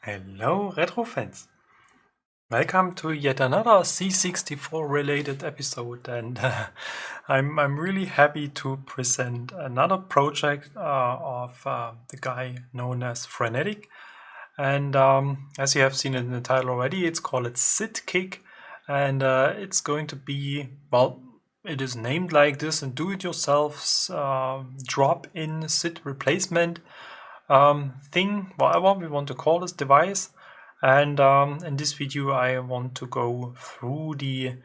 Hello retro fans! Welcome to yet another C64 related episode, and I'm really happy to present another project of the guy known as Frenetic. And as you have seen in the title already, it's called SIDKick, and it's going to be, well, it is named like this, a do-it-yourself drop-in SID replacement thing, whatever we want to call this device. And in this video I want to go through the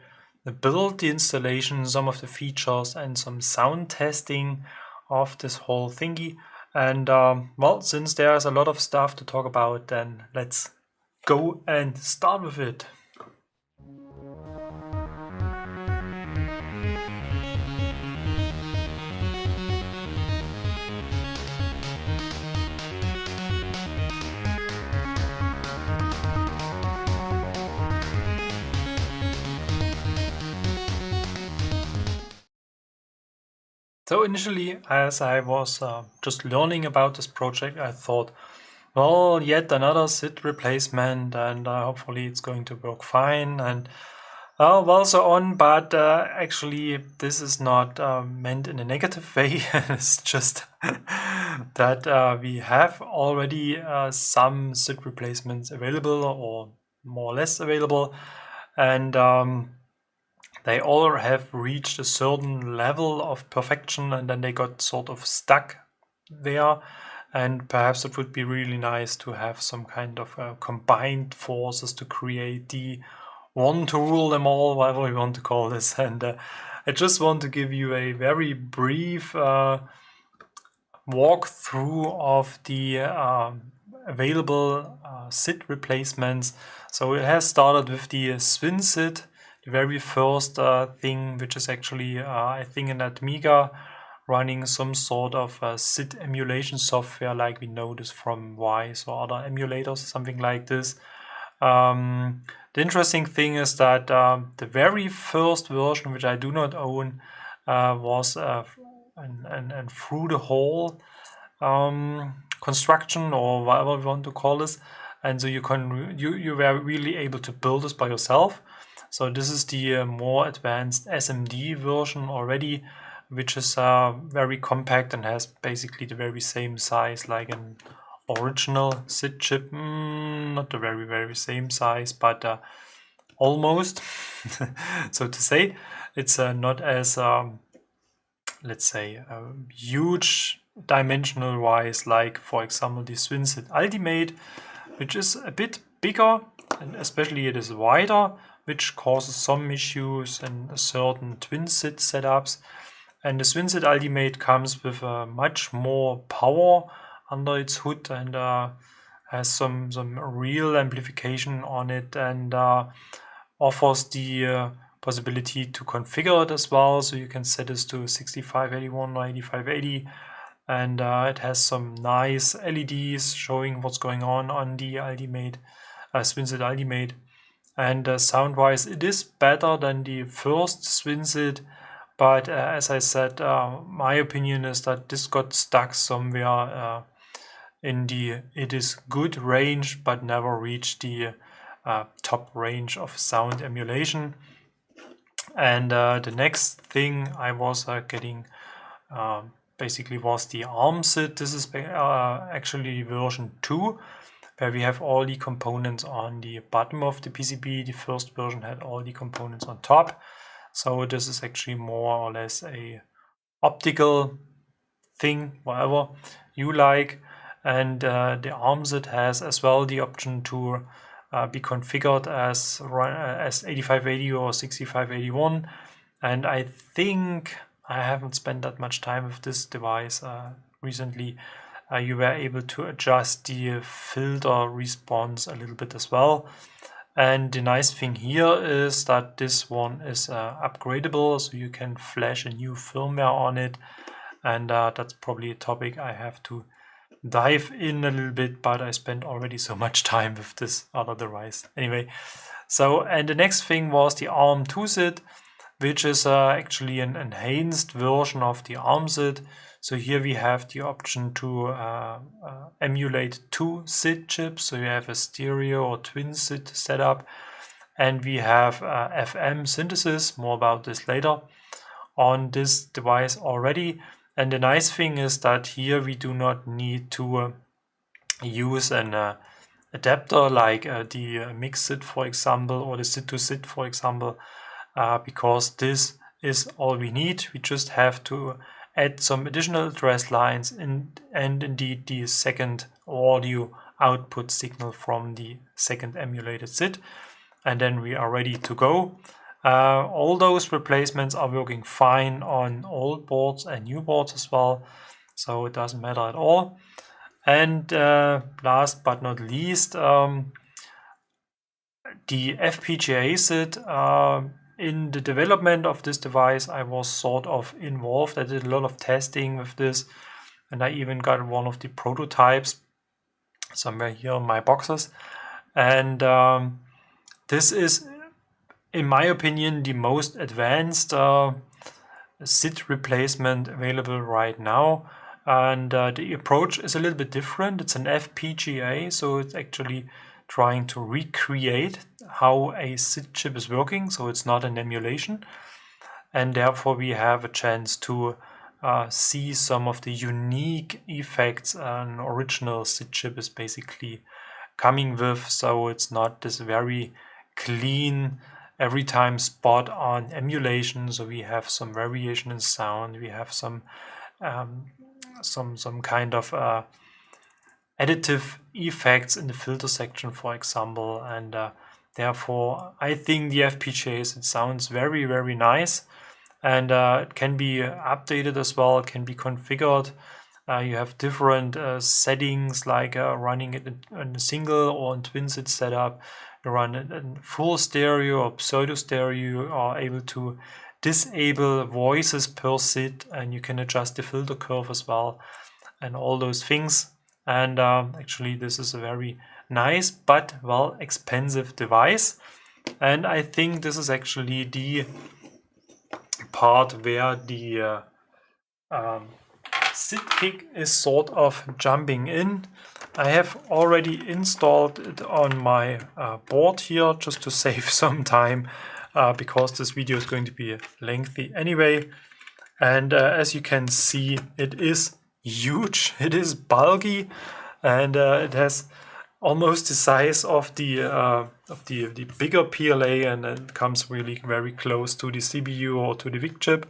build, the installation, some of the features and some sound testing of this whole thingy. And well, since there's a lot of stuff to talk about, then let's go and start with it. So initially, as I was just learning about this project, I thought, well, yet another SID replacement, and hopefully it's going to work fine, and well, so on. But actually, this is not meant in a negative way. It's just that we have already some SID replacements available, or more or less available, and they all have reached a certain level of perfection, and then they got sort of stuck there. And perhaps it would be really nice to have some kind of combined forces to create the one to rule them all, whatever we want to call this. And I just want to give you a very brief walkthrough of the available SID replacements. So it has started with the Swin SID, the very first thing, which is actually, I think, an Fpga running some sort of SID emulation software, like we know this from Wise or other emulators, something like this. The interesting thing is that the very first version, which I do not own, was and through the whole construction, or whatever we want to call this, and so you were really able to build this by yourself. So this is the more advanced SMD version already, which is very compact and has basically the very same size like an original SID chip. Not the very same size, but almost. So to say, it's not as let's say huge dimensional wise, like for example the Swin SID Ultimate, which is a bit bigger, and especially it is wider, which causes some issues in certain twin SID setups. And the Swin SID Ultimate comes with much more power under its hood, and has some real amplification on it, and offers the possibility to configure it as well. So you can set this to 6581 or 8580, and it has some nice LEDs showing what's going on the Ultimate, Swin SID Ultimate. And sound-wise, it is better than the first Swin SID, but as I said, my opinion is that this got stuck somewhere in the it is good range, but never reached the top range of sound emulation. And the next thing I was getting basically was the ARM SID. This is actually version 2. Where we have all the components on the bottom of the PCB. The first version had all the components on top. So this is actually more or less a optical thing, whatever you like. And the ARM SID has as well the option to be configured as 8580 or 6581. And I think I haven't spent that much time with this device recently. You were able to adjust the filter response a little bit as well. And the nice thing here is that this one is upgradable, so you can flash a new firmware on it. And that's probably a topic I have to dive in a little bit, but I spent already so much time with this other device. Anyway, so, and the next thing was the ARM 2 SID. which is actually an enhanced version of the ARM SID. So here we have the option to emulate 2 SID chips, so you have a stereo or twin SID setup, and we have FM Synthesis, more about this later, on this device already. And the nice thing is that here we do not need to use an adapter like the mix SID, for example, or the SID to SID, for example, because this is all we need. We just have to add some additional address lines and indeed the second audio output signal from the second emulated SID, and then we are ready to go. All those replacements are working fine on old boards and new boards as well, so it doesn't matter at all. And last but not least, the Fpga SID. In the development of this device, I was sort of involved. I did a lot of testing with this, and I even got one of the prototypes somewhere here in my boxes. And this is, in my opinion, the most advanced SID replacement available right now. And the approach is a little bit different. It's an Fpga, so it's actually trying to recreate how a SID chip is working, so it's not an emulation. And therefore we have a chance to see some of the unique effects an original SID chip is basically coming with. So it's not this very clean every time spot on emulation. So we have some variation in sound, we have some kind of additive effects in the filter section, for example, and therefore I think the Fpgas, it sounds very, very nice, and it can be updated as well, it can be configured. You have different settings, like running it in a single or in twin SID setup. You run it in full stereo or pseudo stereo. You are able to disable voices per SID, and you can adjust the filter curve as well, and all those things. And actually this is a very nice but well expensive device, and I think this is actually the part where the SIDKick is sort of jumping in. I have already installed it on my board here just to save some time, because this video is going to be lengthy anyway. And as you can see, it is huge, it is bulky, and it has almost the size of the bigger PLA, and it comes really very close to the CPU or to the VIC chip.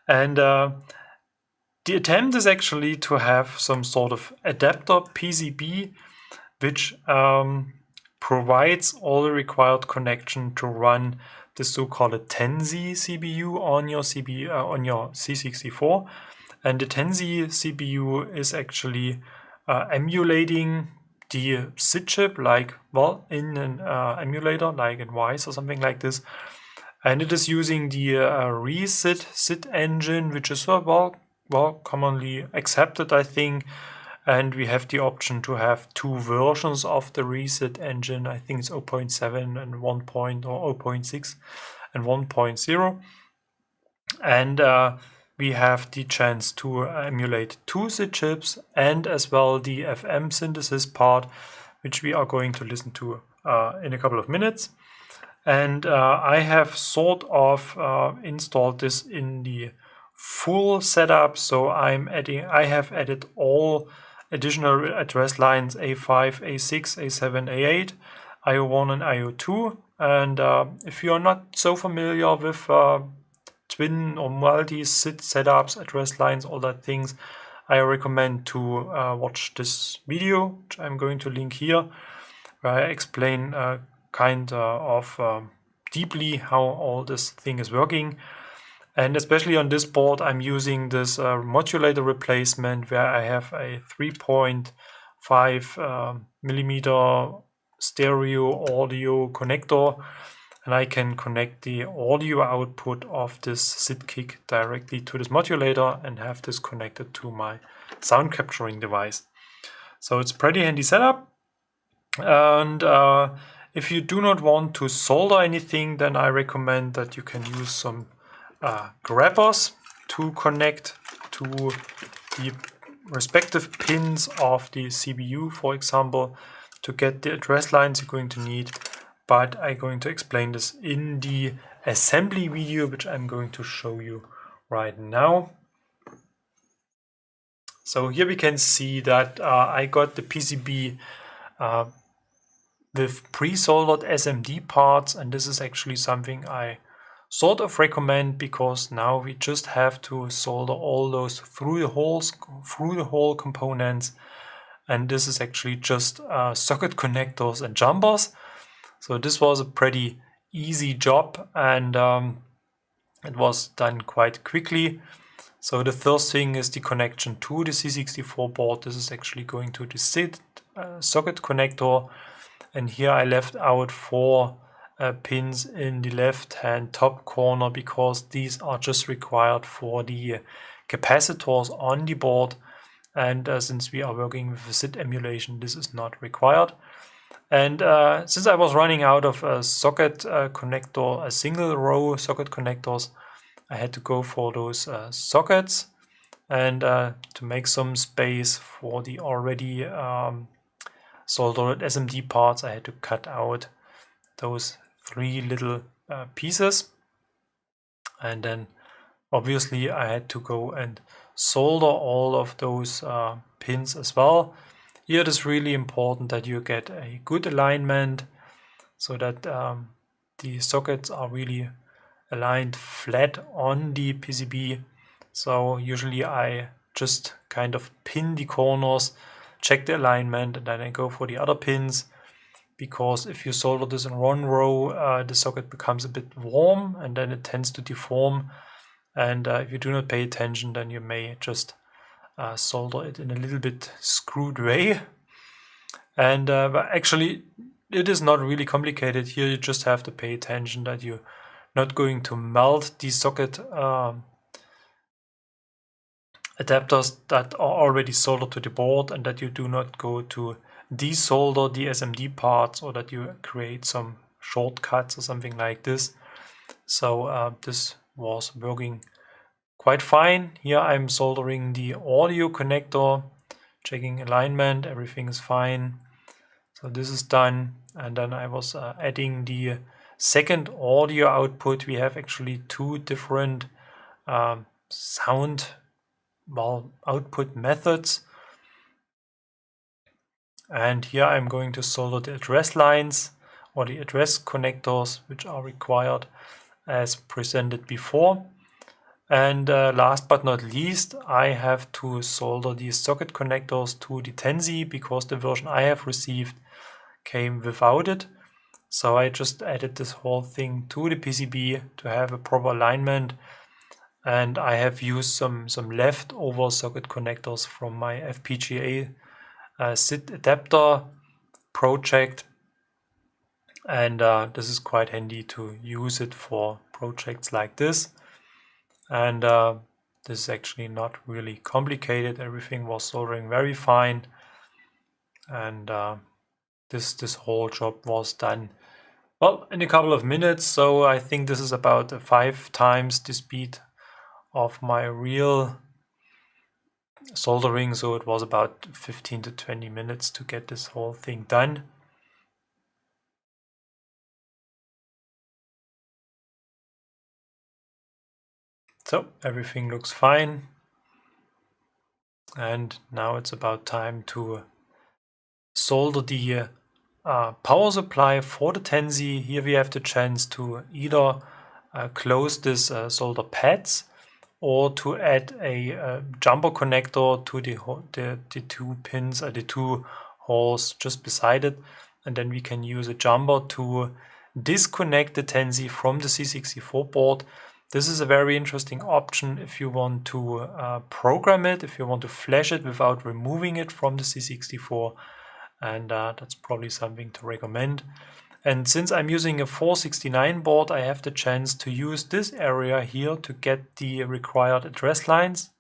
And the attempt is actually to have some sort of adapter PCB which provides all the required connection to run the so-called 10Z CPU on your C64. And the 10Z CPU is actually emulating the SID chip, like, well, in an emulator, like in Wise or something like this. And it is using the reSID SID engine, which is well commonly accepted, I think. And we have the option to have 2 versions of the reSID engine. I think it's 0.7 and 1. Or 0.6 and 1.0. And we have the chance to emulate 2 SID chips, and as well the FM synthesis part, which we are going to listen to in a couple of minutes. And I have sort of installed this in the full setup, so I have added all additional address lines A5, A6, A7, A8, IO1 and IO2. And if you are not so familiar with twin or multi-SID setups, address lines, all that things, I recommend to watch this video, which I'm going to link here, where I explain kind of deeply how all this thing is working. And especially on this board, I'm using this modulator replacement, where I have a 3.5 millimeter stereo audio connector, and I can connect the audio output of this SIDKick directly to this modulator and have this connected to my sound capturing device. So it's a pretty handy setup. And if you do not want to solder anything, then I recommend that you can use some grabbers to connect to the respective pins of the CPU, for example, to get the address lines you're going to need. But I'm going to explain this in the assembly video, which I'm going to show you right now. So here we can see that I got the PCB with pre-soldered SMD parts, and this is actually something I sort of recommend, because now we just have to solder all those through the hole components, and this is actually just socket connectors and jumpers. So this was a pretty easy job, and it was done quite quickly. So the first thing is the connection to the C64 board. This is actually going to the SID socket connector, and here I left out 4 pins in the left hand top corner, because these are just required for the capacitors on the board, and since we are working with a SID emulation, this is not required. And since I was running out of a socket connector, a single row socket connectors, I had to go for those sockets, and to make some space for the already soldered SMD parts, I had to cut out those 3 little pieces, and then obviously I had to go and solder all of those pins as well. Here it is really important that you get a good alignment, so that the sockets are really aligned flat on the PCB. So usually I just kind of pin the corners, check the alignment, and then I go for the other pins, because if you solder this in one row, the socket becomes a bit warm and then it tends to deform, and if you do not pay attention, then you may just solder it in a little bit screwed way. And but actually it is not really complicated. Here you just have to pay attention that you're not going to melt the socket adapters that are already soldered to the board, and that you do not go to desolder the SMD parts, or that you create some shortcuts or something like this. So this was working quite fine. Here I'm soldering the audio connector, checking alignment, everything is fine. So this is done, and then I was adding the second audio output. We have actually 2 different sound output methods, and here I'm going to solder the address lines, or the address connectors, which are required as presented before. And last but not least, I have to solder these socket connectors to the Tensi, because the version I have received came without it. So I just added this whole thing to the PCB to have a proper alignment, and I have used some leftover socket connectors from my Fpga SID adapter project, and this is quite handy to use it for projects like this. And this is actually not really complicated. Everything was soldering very fine, and this whole job was done, well, in a couple of minutes. So I think this is about 5 times the speed of my real soldering. So it was about 15 to 20 minutes to get this whole thing done. So everything looks fine, and now it's about time to solder the power supply for the Tensi. Here we have the chance to either close this solder pads, or to add a jumper connector to the 2 pins, the 2 holes just beside it, and then we can use a jumper to disconnect the Tensi from the C64 board. This is a very interesting option if you want to program it, if you want to flash it without removing it from the C64, and that's probably something to recommend. And since I'm using a 469 board, I have the chance to use this area here to get the required address lines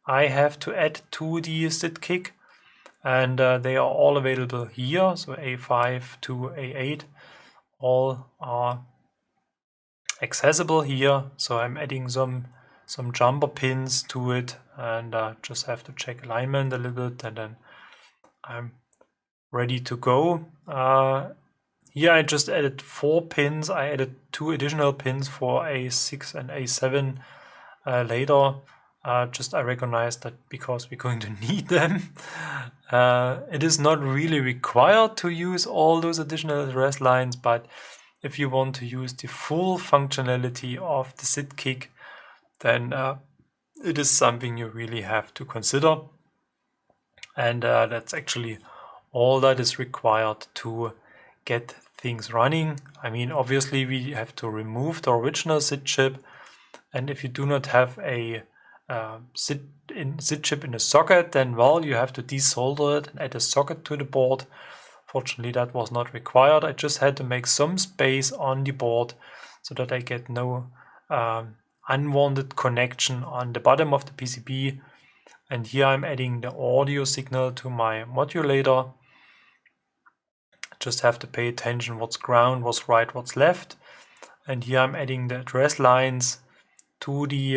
I have to add to the SIDKick, and they are all available here. So A5 to A8 all are accessible here. So I'm adding some jumper pins to it, and just have to check alignment a little bit, and then I'm ready to go. Here I just added 4 pins. I added 2 additional pins for A6 and A7 later. Just I recognize that because we're going to need them. It is not really required to use all those additional address lines, but if you want to use the full functionality of the SIDKick, then it is something you really have to consider. And that's actually all that is required to get things running. I mean, obviously we have to remove the original SID chip, and if you do not have a SID chip in a socket, then well, you have to desolder it and add a socket to the board. Fortunately, that was not required. I just had to make some space on the board so that I get no unwanted connection on the bottom of the PCB. And here I'm adding the audio signal to my modulator. Just have to pay attention what's ground, what's right, what's left. And here I'm adding the address lines to the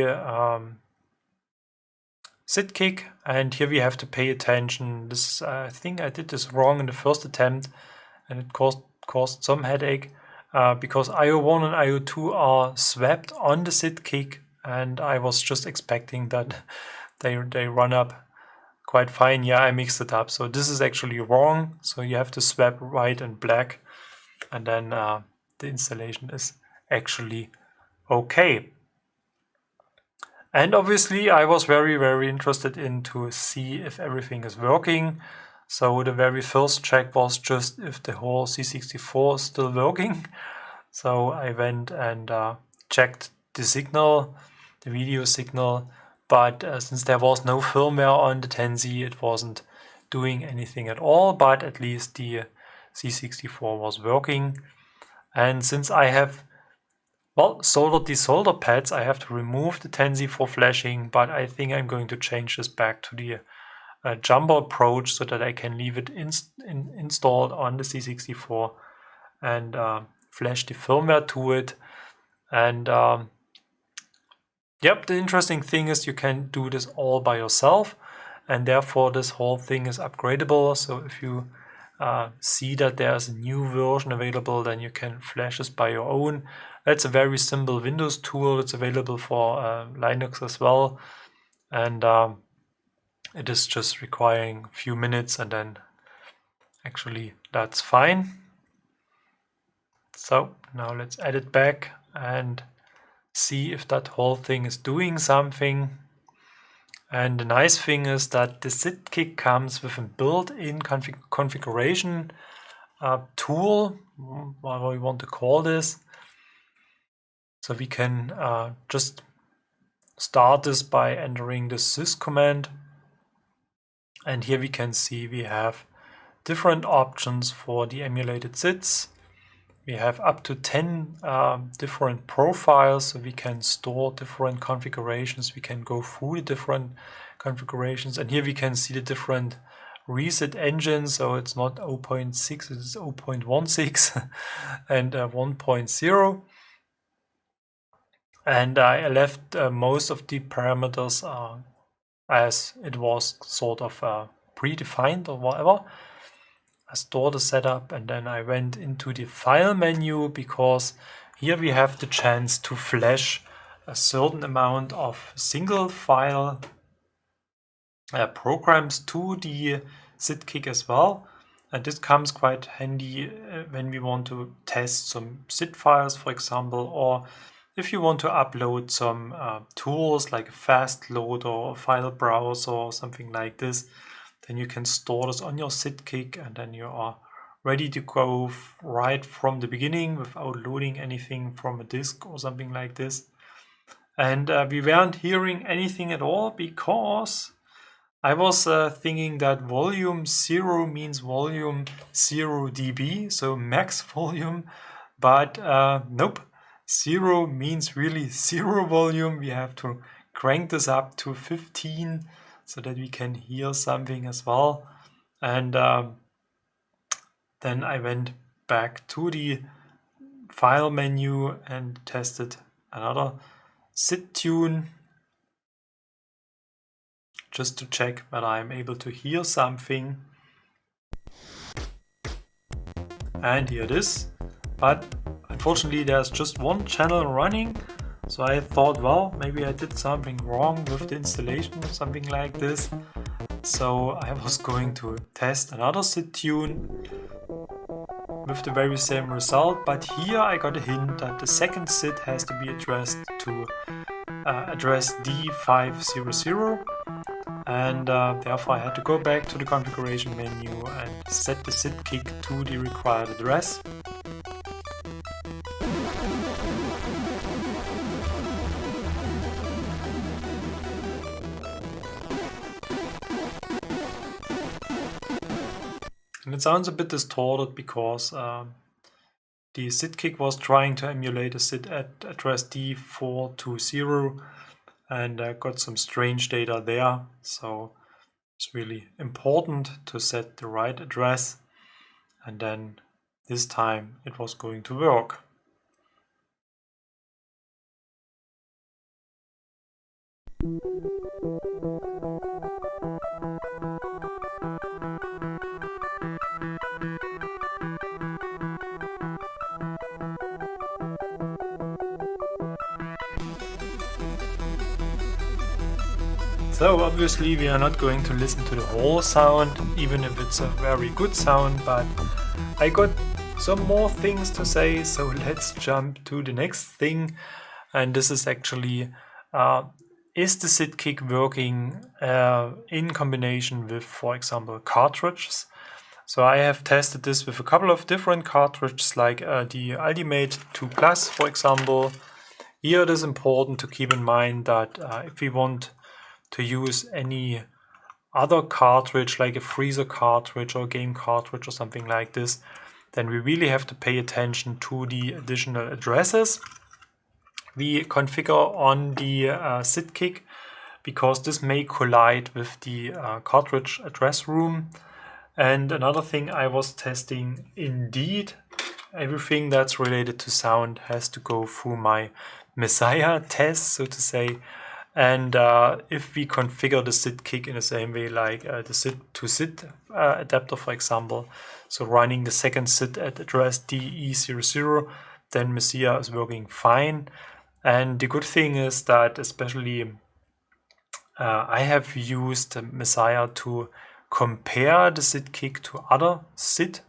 SIDKick, and here we have to pay attention. This I think I did this wrong in the first attempt, and it caused some headache because IO1 and IO2 are swapped on the SIDKick, and I was just expecting that they run up quite fine. Yeah, I mixed it up, so this is actually wrong. So you have to swap white and black, and then the installation is actually okay. And obviously I was very interested in to see if everything is working. So the very first check was just if the whole C64 is still working. So I went and checked the signal, the video signal, but since there was no firmware on the 10Z, it wasn't doing anything at all, but at least the C64 was working. And since I have soldered these solder pads, I have to remove the 10Z for flashing, but I think I'm going to change this back to the jumper approach so that I can leave it installed on the C64 and flash the firmware to it. And yep, the interesting thing is you can do this all by yourself, and therefore this whole thing is upgradable. So if you see that there's a new version available, then you can flash this by your own. That's a very simple Windows tool. It's available for Linux as well, and it is just requiring a few minutes, and then actually that's fine. So now let's add it back and see if that whole thing is doing something. And the nice thing is that the SIDKick comes with a built-in configuration tool, whatever we want to call this. So we can just start this by entering the sys command. And here we can see we have different options for the emulated SIDs. We have up to 10 different profiles, so we can store different configurations. We can go through the different configurations, and here we can see the different reset engines. So it's not 0.6, it's 0.16 and 1.0. And I left most of the parameters as it was sort of predefined or whatever. I stored the setup, and then I went into the file menu because here we have the chance to flash a certain amount of single file programs to the SIDKick as well. And this comes quite handy when we want to test some SID files, for example, or if you want to upload some tools like a fast loader or file browser or something like this, then you can store this on your SIDKick, and then you are ready to go right from the beginning without loading anything from a disk or something like this. And we weren't hearing anything at all because I was thinking that volume 0 means volume 0 dB, so max volume, but nope. 0 means really 0 volume. We have to crank this up to 15 so that we can hear something as well. And then I went back to the file menu and tested another SID tune just to check that I'm able to hear something. And here it is, but unfortunately there's just one channel running, so I thought, well, maybe I did something wrong with the installation or something like this. So I was going to test another SID tune with the very same result, but here I got a hint that the second SID has to be addressed to address D500, and therefore I had to go back to the configuration menu and set the SIDKick to the required address. And it sounds a bit distorted because the SIDKick was trying to emulate a SID at address D420 and got some strange data there. So it's really important to set the right address, and then this time it was going to work. So obviously we are not going to listen to the whole sound, even if it's a very good sound, but I got some more things to say, so let's jump to the next thing. And this is actually, is the SIDKick working in combination with, for example, cartridges? So I have tested this with a couple of different cartridges, like the Ultimate 2 Plus, for example. Here it is important to keep in mind that if we want to use any other cartridge, like a freezer cartridge or game cartridge or something like this, then we really have to pay attention to the additional addresses we configure on the SIDKick, because this may collide with the cartridge address room. And another thing I was testing, indeed, everything that's related to sound has to go through my Messiah test, so to say. And if we configure the SIDKick in the same way like the SID to SID adapter, for example, so running the second SID at address DE00, then Messiah is working fine. And the good thing is that especially I have used Messiah to compare the SIDKick to other SID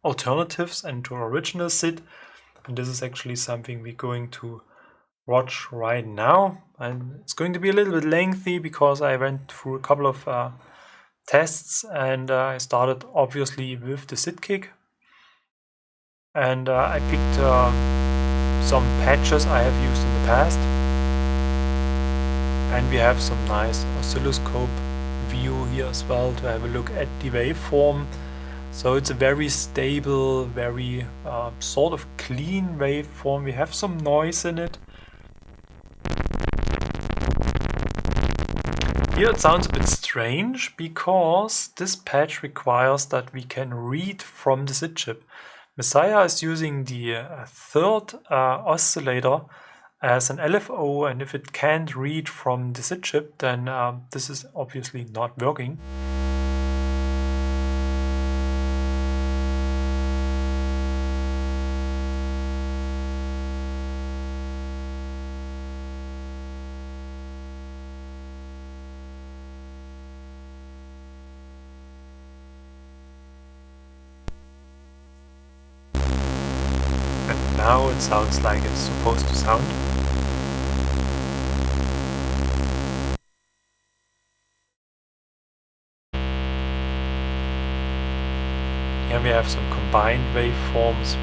alternatives and to original SID. And this is actually something we're going to watch right now, and it's going to be a little bit lengthy because I went through a couple of tests, and I started obviously with the SIDKick, and I picked some patches I have used in the past, and we have some nice oscilloscope view here as well to have a look at the waveform. So it's a very stable, very sort of clean waveform. We have some noise in it. Here it sounds a bit strange because this patch requires that we can read from the SID chip. Messiah is using the third oscillator as an LFO, and if it can't read from the SID chip, then this is obviously not working. Now it sounds like it's supposed to sound. Here we have some combined waveforms.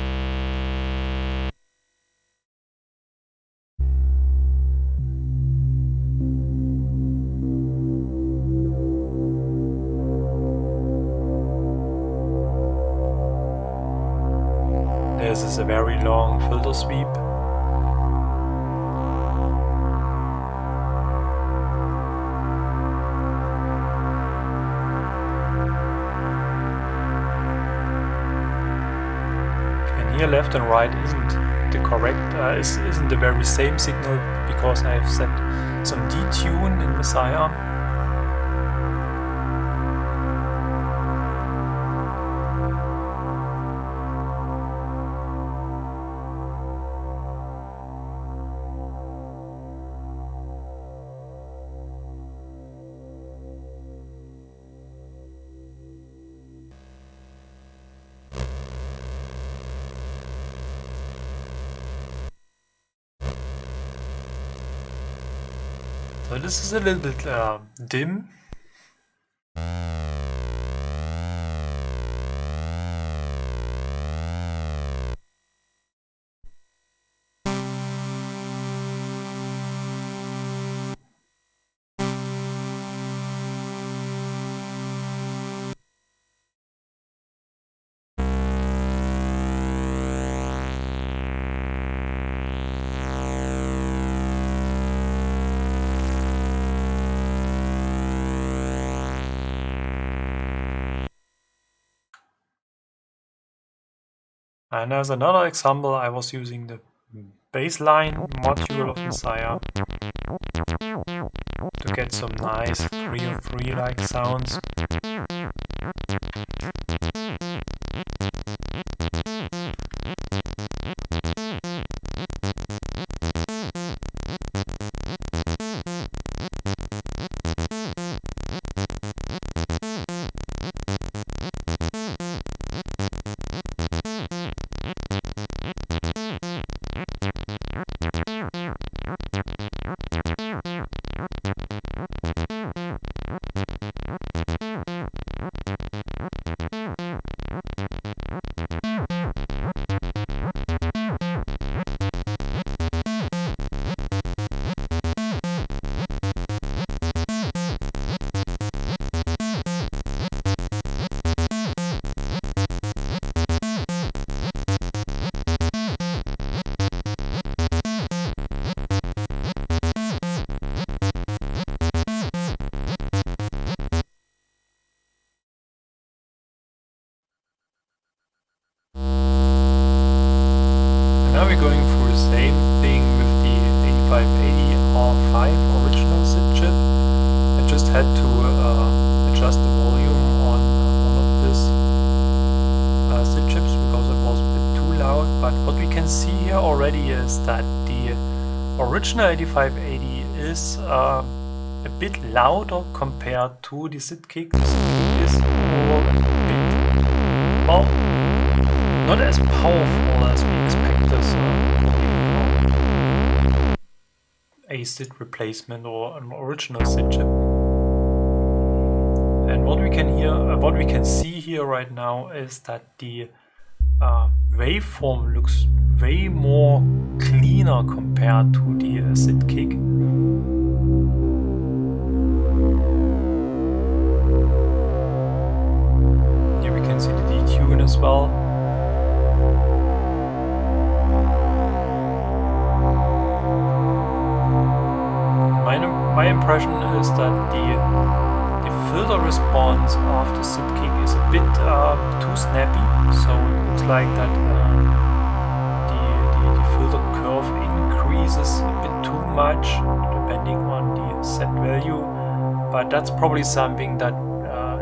This is a very long filter sweep. And here left and right isn't the correct, isn't the very same signal because I have set some detune in Messiah. So this is a little bit dim. And as another example, I was using the baseline module of Messiah to get some nice 303 like sounds. Now we're going through the same thing with the 8580 R5 original SID chip. I just had to adjust the volume on one of these SID chips because it was a bit too loud. But what we can see here already is that the original 8580 is a bit louder compared to the SIDKick. The SIDKick is more a bit, well, not as powerful as we expected a SID replacement or an original SID chip. And what we can see here right now is that the waveform looks way more cleaner compared to the SIDKick. Here we can see the detune as well. My impression is that the filter response of the SIDKick is a bit too snappy, so it looks like that the filter curve increases a bit too much depending on the set value, but that's probably something that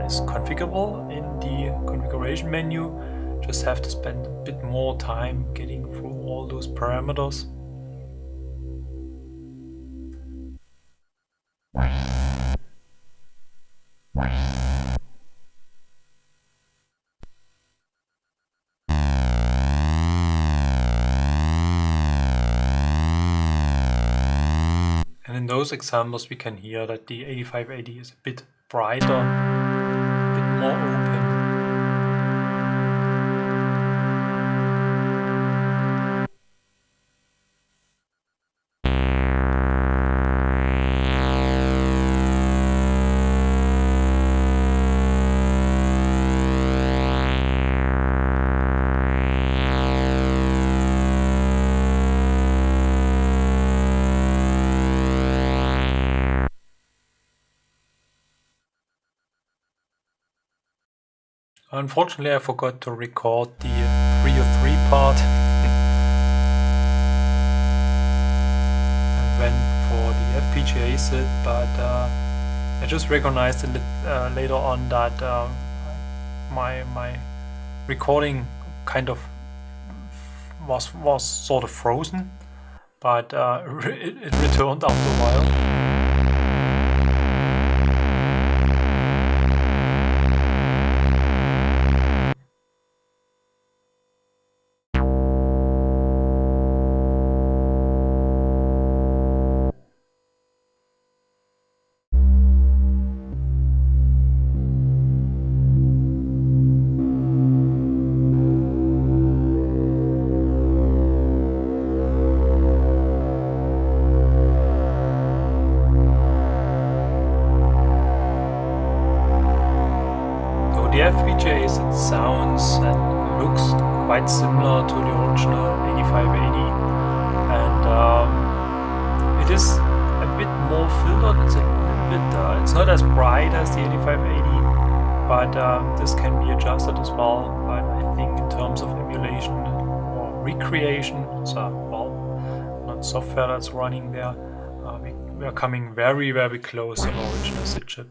is configurable in the configuration menu. Just have to spend a bit more time getting through all those parameters. And in those examples we can hear that the 8580 is a bit brighter, a bit more open. Unfortunately, I forgot to record the 303 part. FPGA SID, but I just recognized it later on that my recording kind of was sort of frozen, but it returned after a while. The FPGA SID sounds and looks quite similar to the original 8580, and it is a bit more filtered. It's a little bit, it's not as bright as the 8580, but this can be adjusted as well. But I think in terms of emulation or recreation, so not software that's running there, we are coming very, very close to the original SID chip.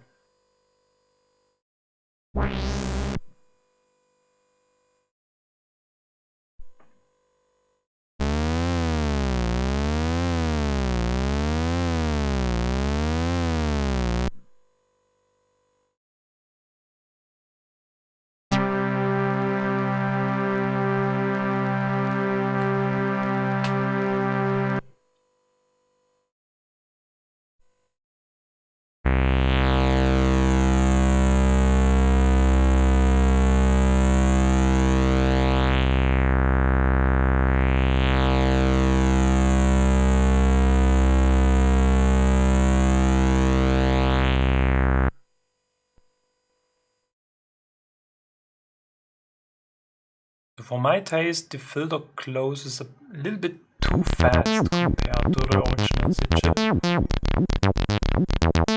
For my taste, the filter closes a little bit too fast compared to the original SID chip,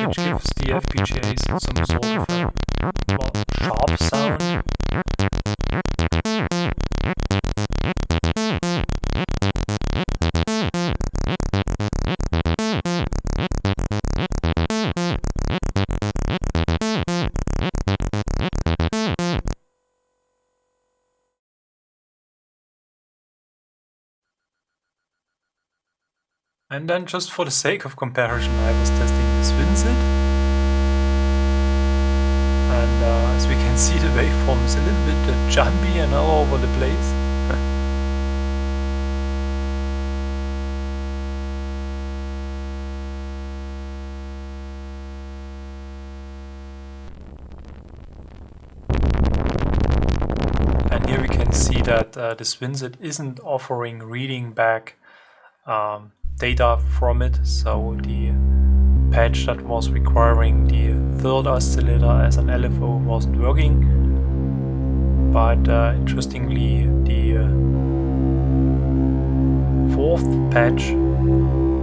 which gives the FPGAs some sort of a sharp sound. And then, just for the sake of comparison, I was testing this SID, and as we can see, the waveform is a little bit jumpy and all over the place. And here we can see that the SID isn't offering reading back data from it, so the patch that was requiring the third oscillator as an LFO wasn't working. But interestingly, the fourth patch,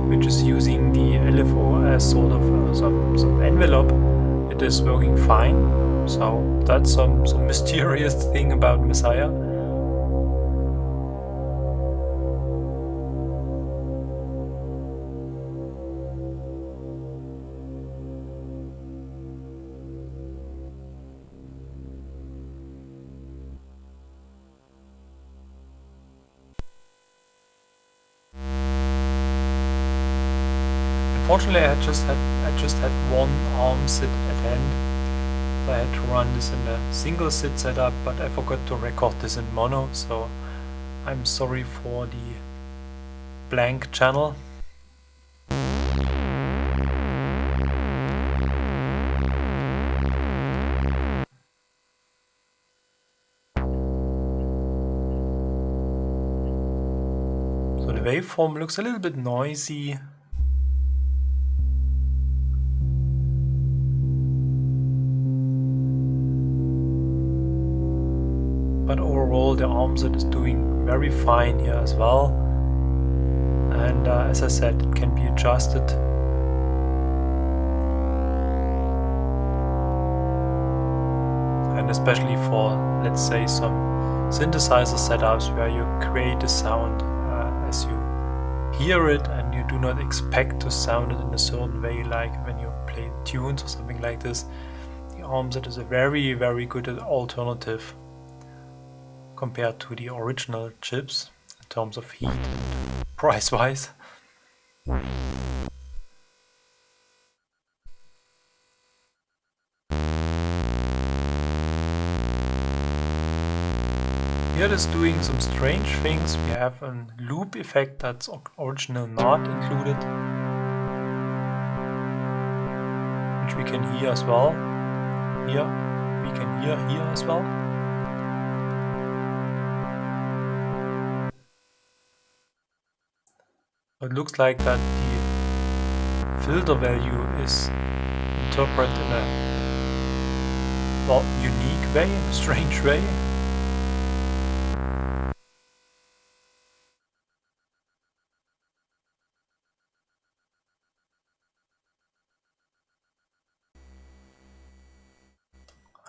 which is using the LFO as sort of some envelope, it is working fine. So that's some mysterious thing about Messiah. Unfortunately, I just had one ARM SID at hand. I had to run this in a single SID setup, but I forgot to record this in mono, so I'm sorry for the blank channel. So the waveform looks a little bit noisy. But overall, the ARM SID is doing very fine here as well. And as I said, it can be adjusted. And especially for, let's say, some synthesizer setups where you create the sound as you hear it and and you do not expect to sound it in a certain way, like when you play tunes or something like this, the ARM-SID is a very, very good alternative compared to the original chips in terms of heat and price-wise. Here it is doing some strange things. We have a loop effect that's originally not included, which we can hear as well. Here, we can hear here as well. It looks like that the filter value is interpreted in a, well, unique way, a strange way.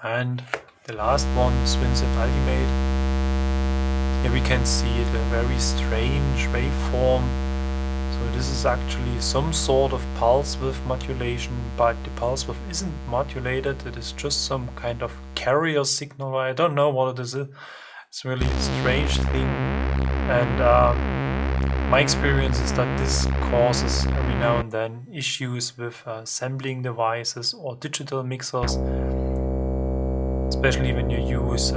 And the last one, SID Ultimate. Here we can see it, a very strange waveform. So this is actually some sort of pulse width modulation, but the pulse width isn't modulated. It is just some kind of carrier signal. I don't know what it is. It's really a strange thing. And my experience is that this causes every now and then issues with sampling devices or digital mixers, especially when you use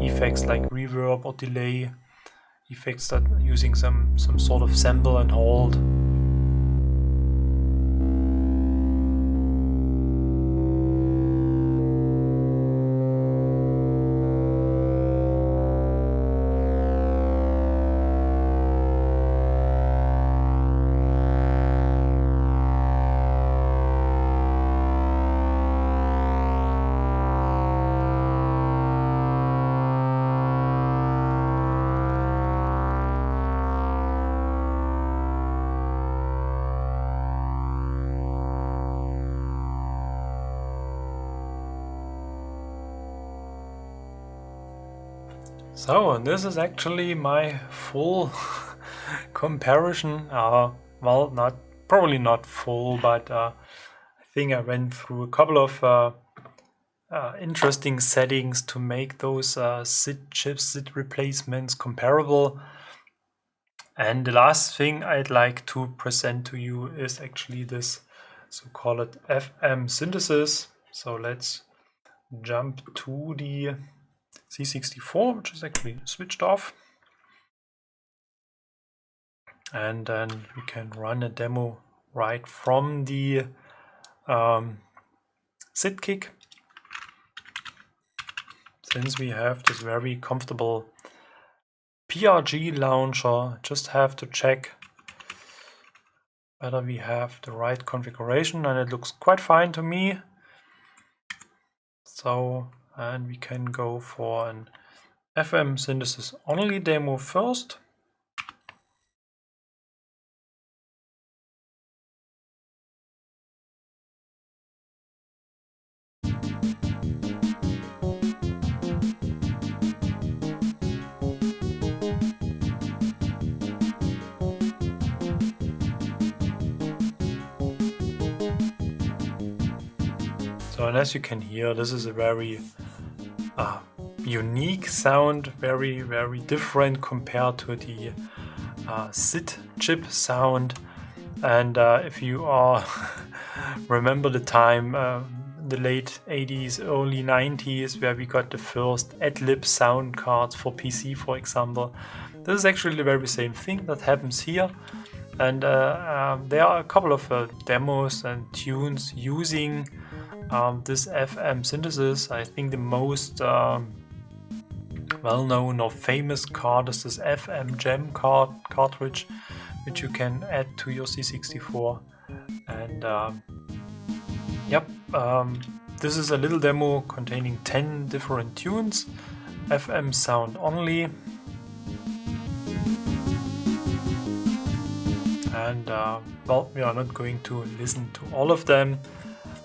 effects like reverb or delay, effects that are using some sort of sample and hold. So, and this is actually my full comparison. Well, probably not full, but I think I went through a couple of interesting settings to make those SID chips, SID replacements comparable. And the last thing I'd like to present to you is actually this so-called FM synthesis. So let's jump to the C64, which is actually switched off. And then we can run a demo right from the SIDKick. Since we have this very comfortable PRG launcher, just have to check whether we have the right configuration, and it looks quite fine to me. So, and we can go for an FM synthesis only demo first. So, and as you can hear, this is a very unique sound, very, very different compared to the SID chip sound. And if you remember the time, the late 80s, early 90s, where we got the first ad-lib sound cards for PC, for example, this is actually the very same thing that happens here. And there are a couple of demos and tunes using this FM synthesis. I think the most well-known or famous card is this FM Jam cartridge, which you can add to your C64. And yep, this is a little demo containing 10 different tunes, FM sound only. And well, we are not going to listen to all of them.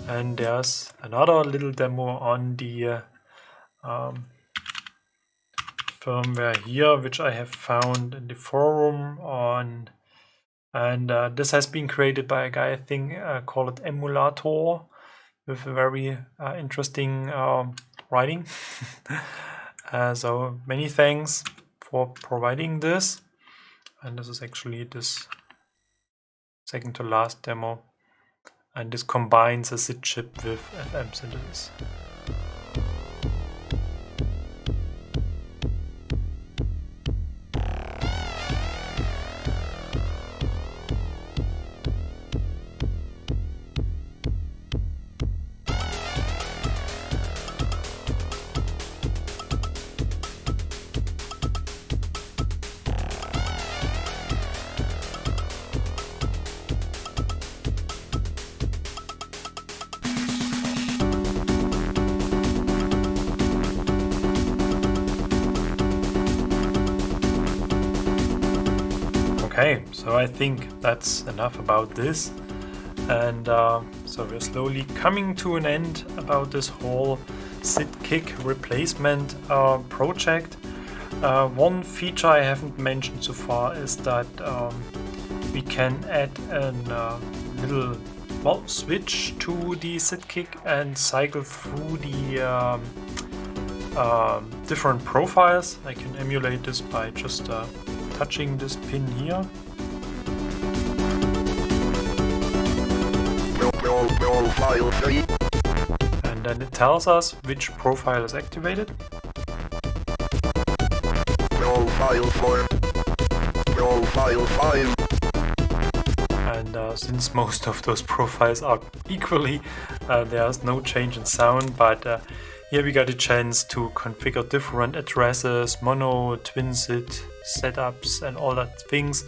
And there's another little demo on the firmware here, which I have found in the forum on And this has been created by a guy, I think, called Emulator, with a very interesting writing. So many thanks for providing this. And this is actually this second to last demo. And this combines a SID chip with FM synthesis. Okay, so I think that's enough about this, and so we're slowly coming to an end about this whole SIDKick replacement project. One feature I haven't mentioned so far is that we can add a little switch to the SIDKick and cycle through the different profiles. I can emulate this by just touching this pin here. And then it tells us which profile is activated. And since most of those profiles are equally, there's no change in sound, but here we got a chance to configure different addresses, mono, twin SID, setups and all that things.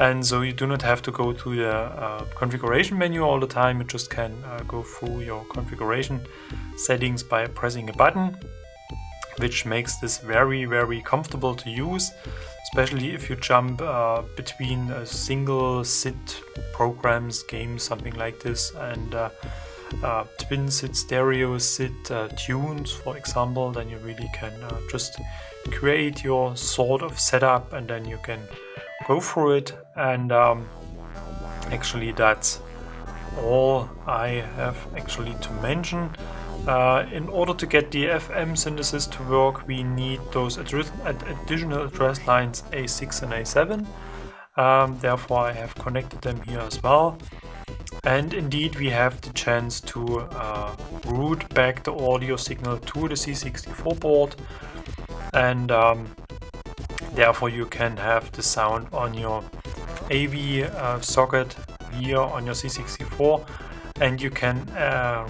And so you do not have to go to the configuration menu all the time. You just can go through your configuration settings by pressing a button, which makes this very, very comfortable to use, especially if you jump between a single SID programs, games, something like this, and twin SID, stereo SID tunes, for example. Then you really can just create your sort of setup, and then you can go through it. And actually that's all I have actually to mention. In order to get the FM synthesis to work, we need those additional address lines A6 and A7. Therefore I have connected them here as well. And indeed we have the chance to route back the audio signal to the C64 board, and therefore you can have the sound on your AV socket here on your C64, and you can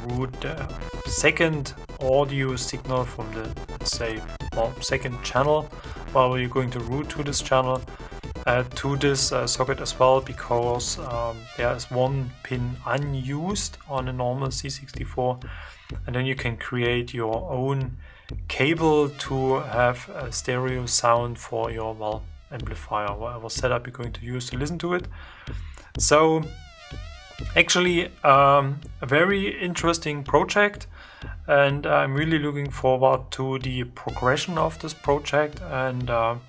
route the second audio signal from the, let's say, second channel, while you're going to route to this channel, to this socket as well, because there is one pin unused on a normal C64, and then you can create your own cable to have a stereo sound for your amplifier, whatever setup you're going to use to listen to it. So actually a very interesting project, and I'm really looking forward to the progression of this project, and I'm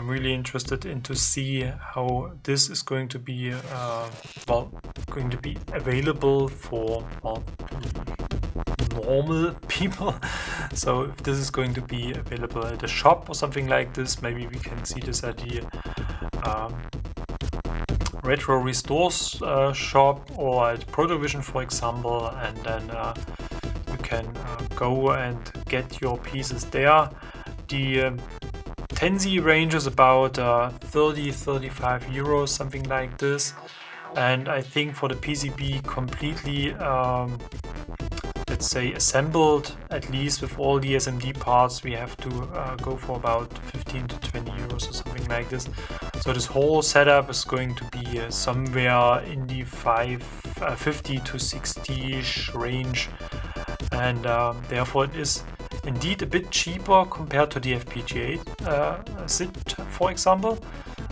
really interested in to see how this is going to be available for normal people. So if this is going to be available at a shop or something like this, maybe we can see this at the Retro Restores shop or at Protovision, for example, and then you can go and get your pieces there. The 10Z range is about 30-35 euros, something like this, and I think for the PCB completely let's say assembled, at least with all the SMD parts, we have to go for about 15 to 20 euros or something like this. So this whole setup is going to be somewhere in the 50 to 60-ish range, and therefore it is indeed a bit cheaper compared to the Fpga SID, for example,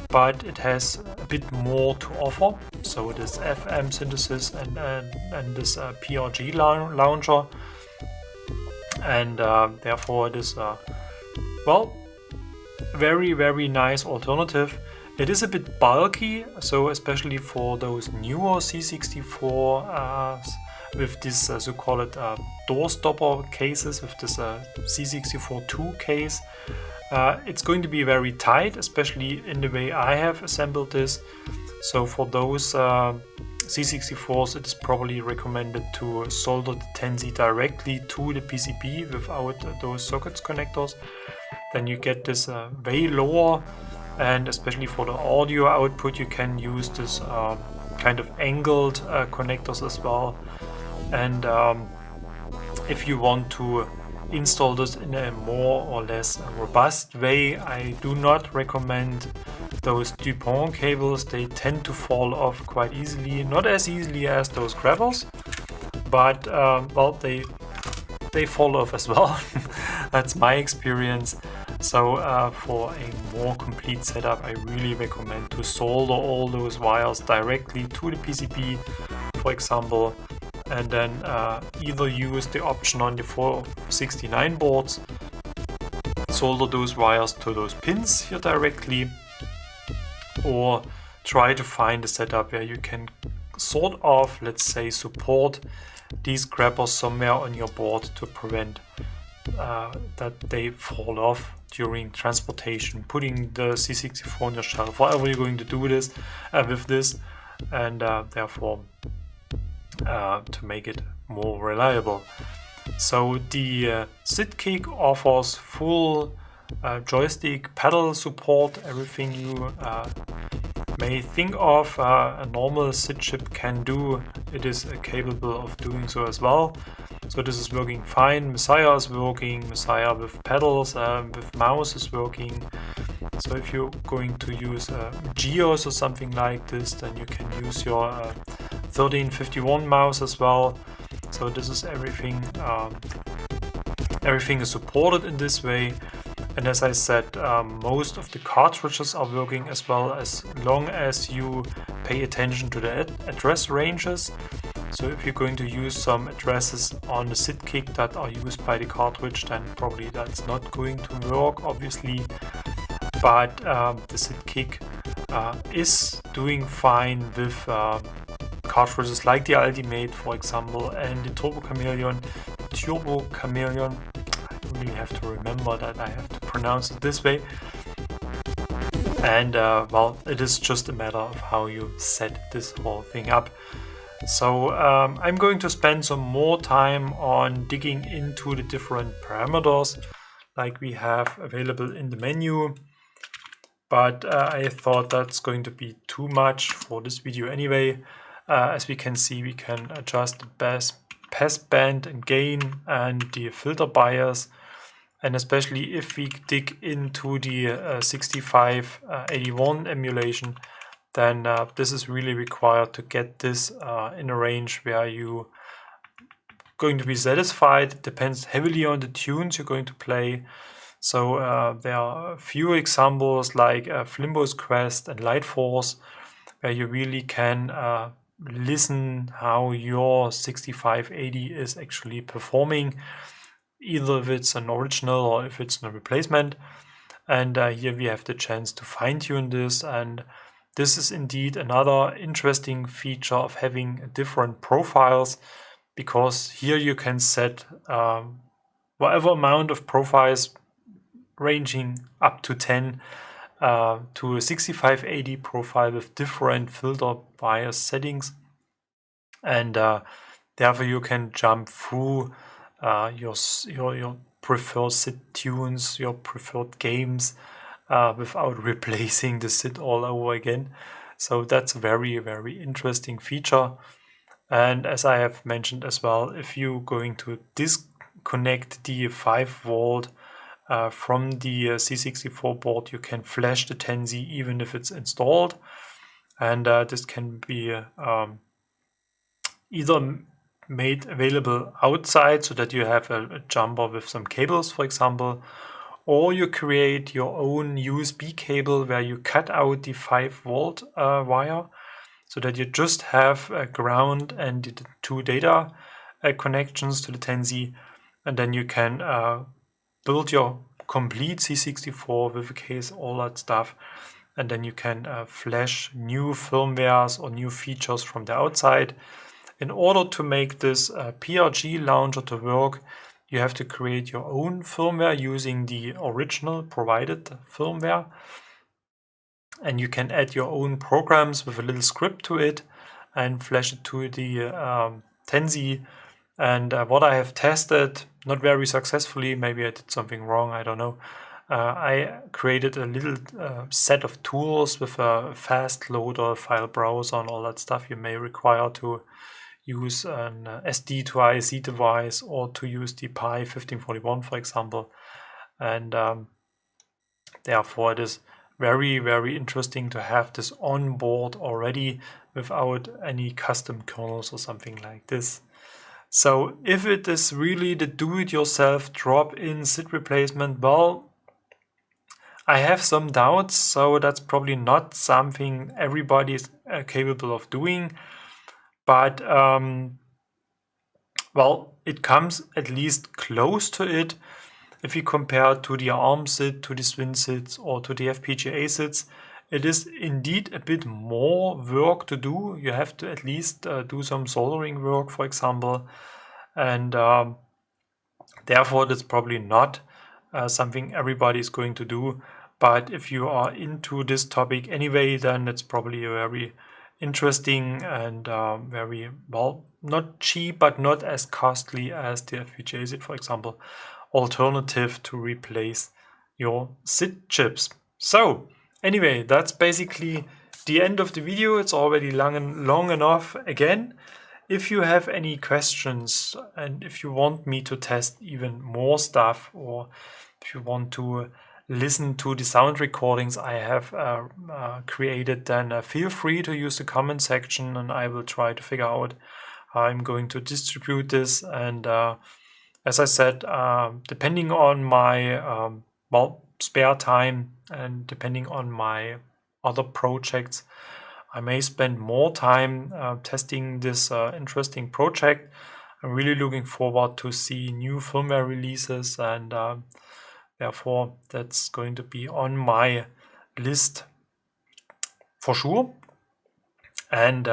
but it has a bit more to offer. So this FM synthesis and this PRG launcher, and therefore it is very, very nice alternative. It is a bit bulky, so especially for those newer C64 with this so-called door stopper cases, with this C64-2 case, it's going to be very tight, especially in the way I have assembled this. So for those C64s, it is probably recommended to solder the 10Z directly to the PCB without those sockets connectors. Then you get this way lower, and especially for the audio output you can use this kind of angled connectors as well. And if you want to install this in a more or less robust way, I do not recommend those DuPont cables. They tend to fall off quite easily, not as easily as those grabbers, but well, they fall off as well. That's my experience. So for a more complete setup, I really recommend to solder all those wires directly to the PCB, for example, and then either use the option on the 469 boards, solder those wires to those pins here directly, or try to find a setup where you can sort of, let's say, support these grabbers somewhere on your board to prevent that they fall off during transportation, putting the C64 on your shelf, however you're going to do this with this, and therefore to make it more reliable. So the SIDKick offers full joystick pedal support, everything you may think of a normal SID chip can do, it is capable of doing so as well. So this is working fine. Messiah is working, Messiah with pedals, with mouse is working. So if you're going to use Geos or something like this, then you can use your 1351 mouse as well. So this is everything. Everything is supported in this way. And as I said, most of the cartridges are working as well, as long as you pay attention to the address ranges. So if you're going to use some addresses on the SIDKick that are used by the cartridge, then probably that's not going to work, obviously. But the SIDKick is doing fine with cartridges like the Ultimate, for example, and the Turbo Chameleon. I really have to remember that I have to pronounce it this way. And well, it is just a matter of how you set this whole thing up. So I'm going to spend some more time on digging into the different parameters like we have available in the menu. But I thought that's going to be too much for this video anyway. As we can see, we can adjust the passband and gain and the filter bias. And especially if we dig into the 6581 emulation, then this is really required to get this in a range where you going to be satisfied. It depends heavily on the tunes you're going to play. So there are a few examples like Flimbo's Quest and Light Force, where you really can listen how your 6580 is actually performing, either if it's an original or if it's a replacement. And here we have the chance to fine-tune this, and this is indeed another interesting feature of having different profiles, because here you can set whatever amount of profiles, ranging up to 10 to a 6580 profile with different filter bias settings, and therefore you can jump through your preferred SID tunes, your preferred games, without replacing the SID all over again. So that's a very, very interesting feature. And as I have mentioned as well, if you're going to disconnect the 5V from the C64 board, you can flash the 10Z even if it's installed. And this can be either made available outside so that you have a jumper with some cables, for example, or you create your own USB cable where you cut out the 5V wire so that you just have a ground and the two data connections to the 10Z, and then you can build your complete C64 with a case, all that stuff, and then you can flash new firmwares or new features from the outside. In order to make this PRG launcher to work, you have to create your own firmware using the original provided firmware. And you can add your own programs with a little script to it and flash it to the Tenzi. And what I have tested, not very successfully, maybe I did something wrong, I don't know. I created a little set of tools with a fast loader, file browser, and all that stuff you may require to use an SD to ISD device or to use the Pi 1541, for example. And therefore it is very, very interesting to have this on board already without any custom kernels or something like this. So if it is really the do-it-yourself drop-in SID replacement, well, I have some doubts, so that's probably not something everybody is capable of doing. But, well, it comes at least close to it. If you compare to the ARM SID, to the Swin SIDs, or to the Fpga SIDs, it is indeed a bit more work to do. You have to at least do some soldering work, for example, and therefore that's probably not something everybody is going to do. But if you are into this topic anyway, then it's probably a very interesting and very, well, not cheap, but not as costly as the Fpga SID, for example, alternative to replace your SID chips. So anyway, that's basically the end of the video. It's already long enough again. If you have any questions and if you want me to test even more stuff, or if you want to listen to the sound recordings I have created, then feel free to use the comment section and I will try to figure out how I'm going to distribute this. And as I said, depending on my spare time and depending on my other projects, I may spend more time testing this interesting project. I'm really looking forward to see new firmware releases, and therefore that's going to be on my list for sure. And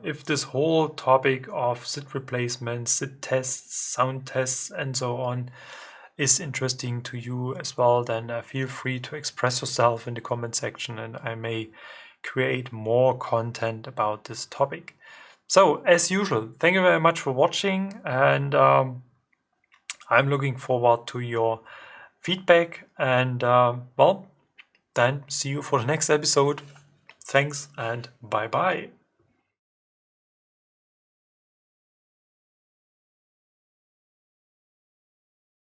if this whole topic of SID replacements, SID tests, sound tests, and so on is interesting to you as well, then feel free to express yourself in the comment section and I may create more content about this topic. So as usual, thank you very much for watching, and I'm looking forward to your feedback, and well, then see you for the next episode. Thanks and bye bye.